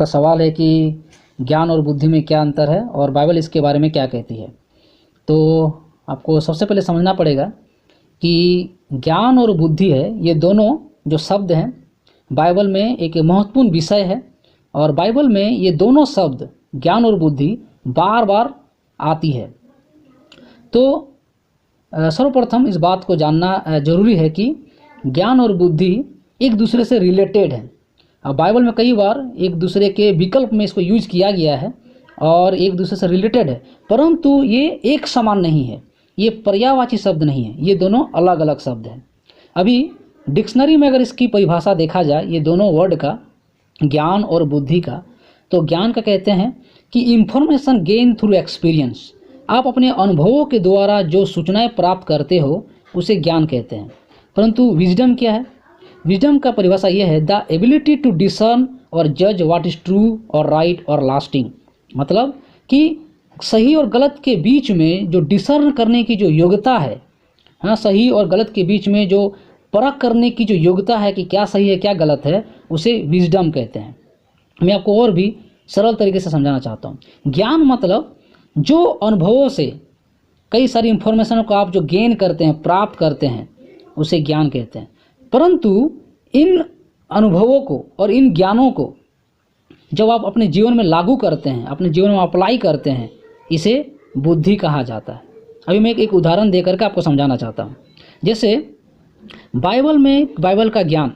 आपका सवाल है कि ज्ञान और बुद्धि में क्या अंतर है और बाइबल इसके बारे में क्या कहती है। तो आपको सबसे पहले समझना पड़ेगा कि ज्ञान और बुद्धि है, ये दोनों जो शब्द हैं बाइबल में एक महत्वपूर्ण विषय है और बाइबल में ये दोनों शब्द ज्ञान और बुद्धि बार बार आती है। तो सर्वप्रथम इस बात को जानना जरूरी है कि ज्ञान और बुद्धि एक दूसरे से रिलेटेड है। अब बाइबल में कई बार एक दूसरे के विकल्प में इसको यूज किया गया है और एक दूसरे से रिलेटेड है, परंतु ये एक समान नहीं है, ये पर्यायवाची शब्द नहीं है, ये दोनों अलग अलग शब्द हैं। अभी डिक्शनरी में अगर इसकी परिभाषा देखा जाए ये दोनों वर्ड का, ज्ञान और बुद्धि का, तो ज्ञान का कहते हैं कि इंफॉर्मेशन गेन थ्रू एक्सपीरियंस, आप अपने अनुभवों के द्वारा जो सूचनाएं प्राप्त करते हो उसे ज्ञान कहते हैं। परंतु विजडम क्या है? विजडम का परिभाषा यह है द एबिलिटी टू डिसर्न और जज व्हाट इज ट्रू और राइट और लास्टिंग, मतलब कि सही और गलत के बीच में जो डिसर्न करने की जो योग्यता है, हाँ, सही और गलत के बीच में जो परख करने की जो योग्यता है कि क्या सही है क्या गलत है, उसे विजडम कहते हैं। मैं आपको और भी सरल तरीके से समझाना चाहता हूँ। ज्ञान मतलब जो अनुभवों से कई सारी इंफॉर्मेशन को आप जो गेन करते हैं, प्राप्त करते हैं, उसे ज्ञान कहते हैं। परंतु इन अनुभवों को और इन ज्ञानों को जब आप अपने जीवन में लागू करते हैं, अपने जीवन में अप्लाई करते हैं, इसे बुद्धि कहा जाता है। अभी मैं एक उदाहरण देकर के आपको समझाना चाहता हूँ। जैसे बाइबल में, बाइबल का ज्ञान,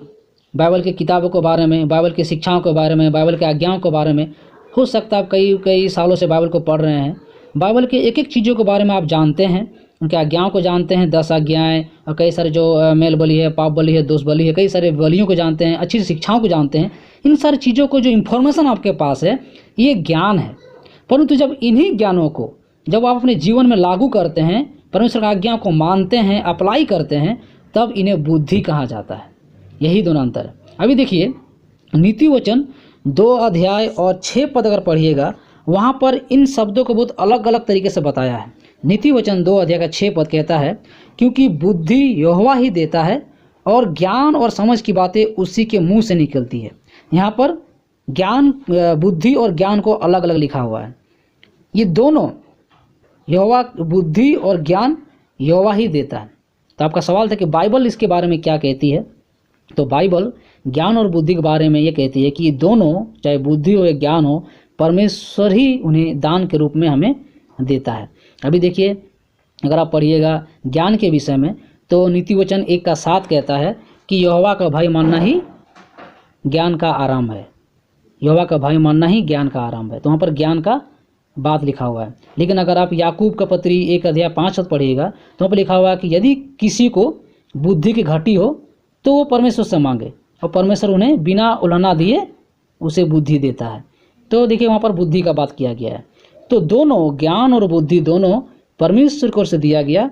बाइबल की किताबों के बारे में, बाइबल की शिक्षाओं के बारे में, बाइबल के आज्ञाओं के बारे में, हो सकता है आप कई सालों से बाइबल को पढ़ रहे हैं, बाइबल के एक एक चीज़ों के बारे में आप जानते हैं, उनके आज्ञाओं को जानते हैं, 10 आज्ञाएँ और कई सारे जो मेल बलि है, पाप बलि है, दोष बलि है, कई सारे बलियों को जानते हैं, अच्छी शिक्षाओं को जानते हैं। इन सारी चीज़ों को जो इन्फॉर्मेशन आपके पास है ये ज्ञान है। परंतु जब इन्हीं ज्ञानों को जब आप अपने जीवन में लागू करते हैं, परमेश्वर की आज्ञाओं को मानते हैं, अप्लाई करते हैं, तब इन्हें बुद्धि कहा जाता है। यही दोनों अंतर है। अभी देखिए नीति वचन 2 अध्याय और 6 पद अगर पढ़िएगा, वहाँ पर इन शब्दों को बहुत अलग अलग तरीके से बताया है। नीति वचन 2 अध्याय का 6 पद कहता है, क्योंकि बुद्धि यहोवा ही देता है और ज्ञान और समझ की बातें उसी के मुंह से निकलती है। यहाँ पर ज्ञान, बुद्धि और ज्ञान को अलग अलग लिखा हुआ है। ये दोनों यहोवा, बुद्धि और ज्ञान यहोवा ही देता है। तो आपका सवाल था कि बाइबल इसके बारे में क्या कहती है। तो बाइबल ज्ञान और बुद्धि के बारे में ये कहती है कि ये दोनों, चाहे बुद्धि हो या ज्ञान हो, परमेश्वर ही उन्हें दान के रूप में हमें देता है। अभी देखिए अगर आप पढ़िएगा ज्ञान के विषय में, तो नीति वचन 1 का 7 कहता है कि यहोवा का भय मानना ही ज्ञान का आरंभ है। यहोवा का भय मानना ही ज्ञान का आरंभ है। तो वहाँ पर ज्ञान का बात लिखा हुआ है। लेकिन अगर आप याकूब का पत्री 1 अध्याय 5 पद पढ़िएगा, तो वहाँ पर लिखा हुआ है कि यदि किसी को बुद्धि की घटी हो तो वो परमेश्वर से मांगे और परमेश्वर उन्हें बिना उल्हना दिए उसे बुद्धि देता है। तो देखिए वहाँ पर बुद्धि का बात किया गया है। तो दोनों, ज्ञान और बुद्धि दोनों परमेश्वर की ओर से दिया गया